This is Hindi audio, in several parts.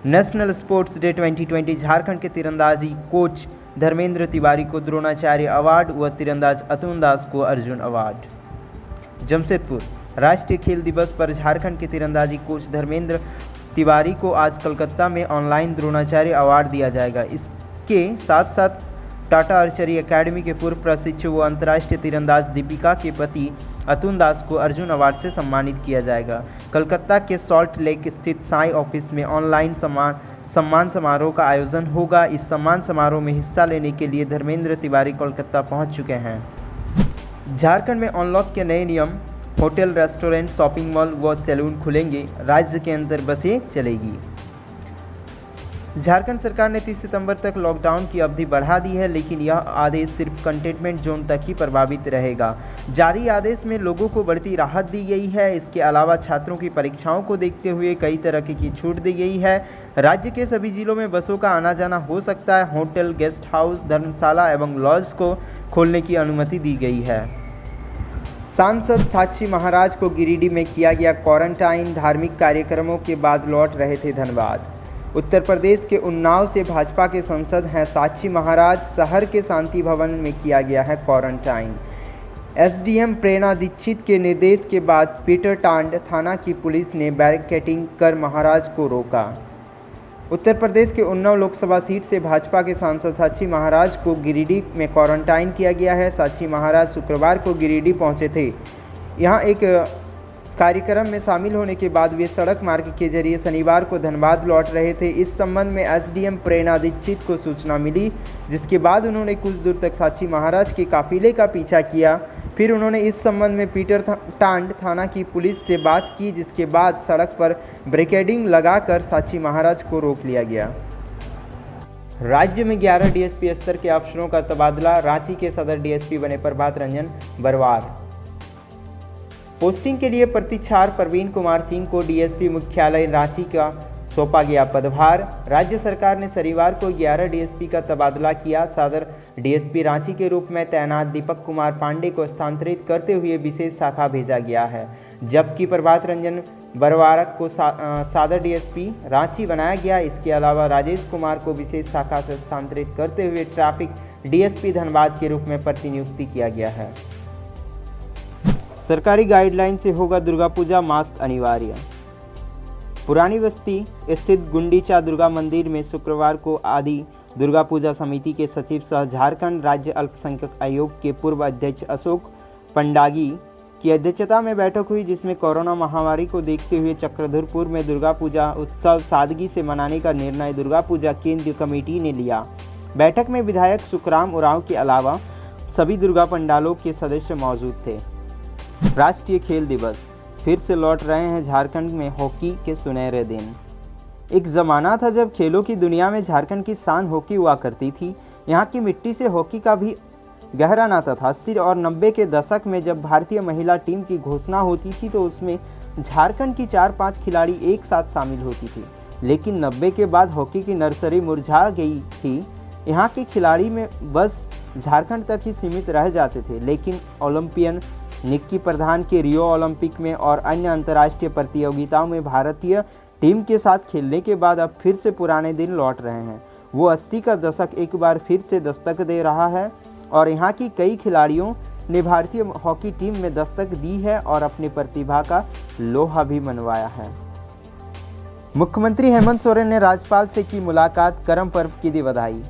नेशनल स्पोर्ट्स डे 2020 झारखंड के तीरंदाजी कोच धर्मेंद्र तिवारी को द्रोणाचार्य अवार्ड व तीरंदाज अतुल दास को अर्जुन अवार्ड। जमशेदपुर राष्ट्रीय खेल दिवस पर झारखंड के तीरंदाजी कोच धर्मेंद्र तिवारी को आज कोलकाता में ऑनलाइन द्रोणाचार्य अवार्ड दिया जाएगा। इसके साथ साथ टाटा आर्चरी एकेडमी के पूर्व प्रशिक्षु व अंतर्राष्ट्रीय तीरंदाज दीपिका के पति अतुल दास को अर्जुन अवार्ड से सम्मानित किया जाएगा। कोलकाता के सॉल्ट लेक स्थित साई ऑफिस में ऑनलाइन सम्मान समारोह का आयोजन होगा। इस सम्मान समारोह में हिस्सा लेने के लिए धर्मेंद्र तिवारी कोलकाता पहुंच चुके हैं। झारखंड में अनलॉक के नए नियम, होटल, रेस्टोरेंट, शॉपिंग मॉल व सैलून खुलेंगे, राज्य के अंदर बसें चलेगी। झारखंड सरकार ने 30 सितंबर तक लॉकडाउन की अवधि बढ़ा दी है, लेकिन यह आदेश सिर्फ कंटेनमेंट जोन तक ही प्रभावित रहेगा। जारी आदेश में लोगों को बढ़ती राहत दी गई है। इसके अलावा छात्रों की परीक्षाओं को देखते हुए कई तरह की छूट दी गई है। राज्य के सभी जिलों में बसों का आना जाना हो सकता है। होटल, गेस्ट हाउस, धर्मशाला एवं लॉज को खोलने की अनुमति दी गई है। सांसद साक्षी महाराज को गिरिडीह में किया गया क्वारंटाइन। धार्मिक कार्यक्रमों के बाद लौट रहे थे धनबाद। उत्तर प्रदेश के उन्नाव से भाजपा के सांसद हैं साक्षी महाराज। शहर के शांति भवन में किया गया है क्वारंटाइन। एसडीएम प्रेरणा दीक्षित के निर्देश के बाद पीटर टांड थाना की पुलिस ने बैरिकेडिंग कर महाराज को रोका। उत्तर प्रदेश के उन्नाव लोकसभा सीट से भाजपा के सांसद साक्षी महाराज को गिरिडीह में क्वारंटाइन किया गया है। साक्षी महाराज शुक्रवार को गिरिडीह पहुंचे थे। यहां एक कार्यक्रम में शामिल होने के बाद वे सड़क मार्ग के जरिए शनिवार को धनबाद लौट रहे थे। इस संबंध में एसडीएम प्रेरणा दीक्षित को सूचना मिली, जिसके बाद उन्होंने कुछ दूर तक साक्षी महाराज के काफिले का पीछा किया। फिर उन्होंने इस संबंध में पीटर टांड थाना की पुलिस से बात की, जिसके बाद सड़क पर बैरिकेडिंग लगाकर साक्षी महाराज को रोक लिया गया। राज्य में 11 डीएसपी स्तर के अफसरों का तबादला। रांची के सदर डीएसपी बने प्रभात रंजन बरवार। पोस्टिंग के लिए प्रतीक्षार प्रवीण कुमार सिंह को डीएसपी मुख्यालय रांची का सौंपा गया पदभार। राज्य सरकार ने शनिवार को 11 डीएसपी का तबादला किया। सदर डीएसपी रांची के रूप में तैनात दीपक कुमार पांडे को स्थानांतरित करते हुए विशेष शाखा भेजा गया है, जबकि प्रभात रंजन बरवारक को सदर डीएसपी रांची बनाया गया। इसके अलावा राजेश कुमार को विशेष शाखा से स्थानांतरित करते हुए ट्रैफिक डीएसपी धनबाद के रूप में प्रतिनियुक्ति किया गया है। सरकारी गाइडलाइन से होगा दुर्गा पूजा, मास्क अनिवार्य। पुरानी बस्ती स्थित गुंडीचा दुर्गा मंदिर में शुक्रवार को आदि दुर्गा पूजा समिति के सचिव सह झारखंड राज्य अल्पसंख्यक आयोग के पूर्व अध्यक्ष अशोक पंडागी की अध्यक्षता में बैठक हुई, जिसमें कोरोना महामारी को देखते हुए चक्रधरपुर में दुर्गा पूजा उत्सव सादगी से मनाने का निर्णय दुर्गा पूजा केंद्रीय कमेटी ने लिया। बैठक में विधायक सुखराम उरांव के अलावा सभी दुर्गा पंडालों के सदस्य मौजूद थे। राष्ट्रीय खेल दिवस, फिर से लौट रहे हैं झारखंड में हॉकी के सुनहरे दिन। एक ज़माना था जब खेलों की दुनिया में झारखंड की शान हॉकी हुआ करती थी। यहाँ की मिट्टी से हॉकी का भी गहरा नाता था। 80 और 90 के दशक में जब भारतीय महिला टीम की घोषणा होती थी तो उसमें झारखंड की 4-5 खिलाड़ी एक साथ शामिल होती थी, लेकिन 90 के बाद हॉकी की नर्सरी मुरझा गई थी। यहाँ के खिलाड़ी में बस झारखंड तक ही सीमित रह जाते थे, लेकिन ओलंपियन निक्की प्रधान के रियो ओलंपिक में और अन्य अंतर्राष्ट्रीय प्रतियोगिताओं में भारतीय टीम के साथ खेलने के बाद अब फिर से पुराने दिन लौट रहे हैं। वो 80 का दशक एक बार फिर से दस्तक दे रहा है और यहाँ की कई खिलाड़ियों ने भारतीय हॉकी टीम में दस्तक दी है और अपनी प्रतिभा का लोहा भी मनवाया है। मुख्यमंत्री हेमंत सोरेन ने राज्यपाल से की मुलाकात, करम पर्व की दी बधाई।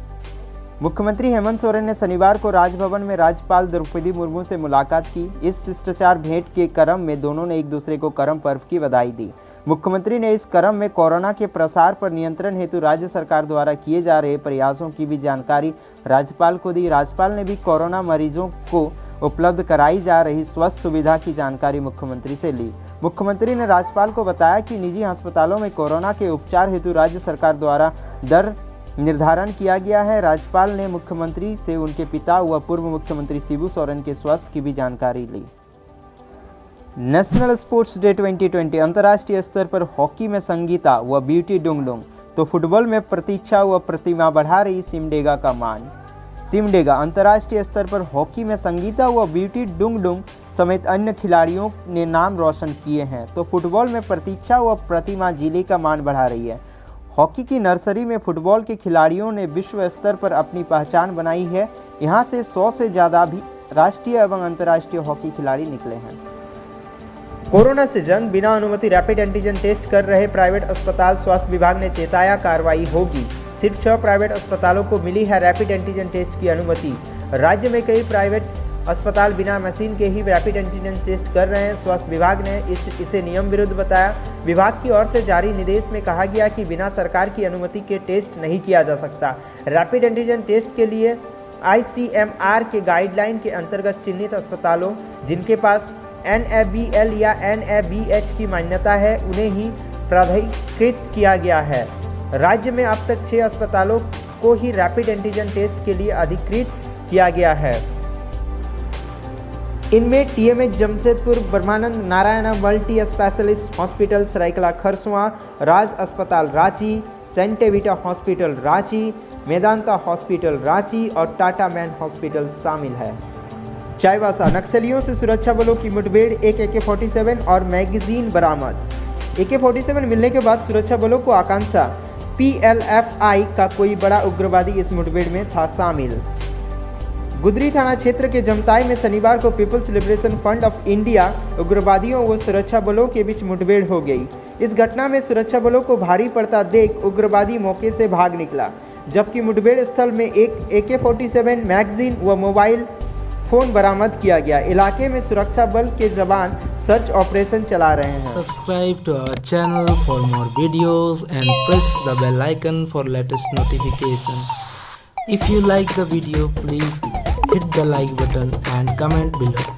मुख्यमंत्री हेमंत सोरेन ने शनिवार को राजभवन में राज्यपाल द्रौपदी मुर्मू से मुलाकात की। इस शिष्टाचार भेंट के क्रम में दोनों ने एक दूसरे को करम पर्व की बधाई दी। मुख्यमंत्री ने इस क्रम में कोरोना के प्रसार पर नियंत्रण हेतु राज्य सरकार द्वारा किए जा रहे प्रयासों की भी जानकारी राज्यपाल को दी। राज्यपाल ने भी कोरोना मरीजों को उपलब्ध कराई जा रही स्वास्थ्य सुविधा की जानकारी मुख्यमंत्री से ली। मुख्यमंत्री ने राज्यपाल को बताया कि निजी अस्पतालों में कोरोना के उपचार हेतु राज्य सरकार द्वारा दर निर्धारण किया गया है। राज्यपाल ने मुख्यमंत्री से उनके पिता व पूर्व मुख्यमंत्री शिबू सोरेन के स्वास्थ्य की भी जानकारी ली। नेशनल स्पोर्ट्स डे 2020 अंतर्राष्ट्रीय स्तर पर हॉकी में संगीता व ब्यूटी डुंगडुंग तो फुटबॉल में प्रतीक्षा व प्रतिमा बढ़ा रही सिमडेगा का मान। सिमडेगा अंतर्राष्ट्रीय स्तर पर हॉकी में संगीता व ब्यूटी डुंगडुंग समेत अन्य खिलाड़ियों ने नाम रोशन किए हैं, तो फुटबॉल में प्रतीक्षा व प्रतिमा जिले का मान बढ़ा रही है। हॉकी की नर्सरी में फुटबॉल के खिलाड़ियों ने विश्व स्तर पर अपनी पहचान बनाई है। यहां से 100 से ज़्यादा भी राष्ट्रीय एवं अंतर्राष्ट्रीय हॉकी खिलाड़ी निकले हैं। कोरोना से जंग, बिना अनुमति रैपिड एंटीजन टेस्ट कर रहे प्राइवेट अस्पताल, स्वास्थ्य विभाग ने चेताया कार्रवाई होगी। सिर्फ 6 प्राइवेट अस्पतालों को मिली है रैपिड एंटीजन टेस्ट की अनुमति। राज्य में कई प्राइवेट अस्पताल बिना मशीन के ही रैपिड एंटीजन टेस्ट कर रहे हैं। स्वास्थ्य विभाग ने इसे नियम विरुद्ध बताया। विभाग की ओर से जारी निर्देश में कहा गया कि बिना सरकार की अनुमति के टेस्ट नहीं किया जा सकता। रैपिड एंटीजन टेस्ट के लिए ICMR के गाइडलाइन के अंतर्गत चिन्हित अस्पतालों जिनके पास NABL या NABH की मान्यता है उन्हें ही प्राधिकृत किया गया है। राज्य में अब तक 6 अस्पतालों को ही रैपिड एंटीजन टेस्ट के लिए अधिकृत किया गया है। इनमें TMH Jamshedpur, Brahmanand Narayan multi specialist hospital Saraikela Kharsawan, Raj अस्पताल रांची, सेंटेविटा हॉस्पिटल रांची, मेदांता हॉस्पिटल रांची और टाटा मैन हॉस्पिटल शामिल है। चाईबासा, नक्सलियों से सुरक्षा बलों की मुठभेड़, एक AK-47 और मैगजीन बरामद। AK-47 मिलने के बाद सुरक्षा बलों को आकांक्षा, PLFI का कोई बड़ा उग्रवादी इस मुठभेड़ में था शामिल। गुदरी थाना क्षेत्र के जमताई में शनिवार को People's Liberation Front of India उग्रवादियों व सुरक्षा बलों के बीच मुठभेड़ हो गई। इस घटना में सुरक्षा बलों को भारी पड़ता देख उग्रवादी मौके से भाग निकला, जबकि मुठभेड़ स्थल में एक AK-47 मैगजीन व मोबाइल फोन बरामद किया गया। इलाके में सुरक्षा बल के जवान सर्च ऑपरेशन चला रहे हैं। Subscribe to our channel for more videos and press the bell icon for latest notification. If you like the video, please hit the like button and comment below.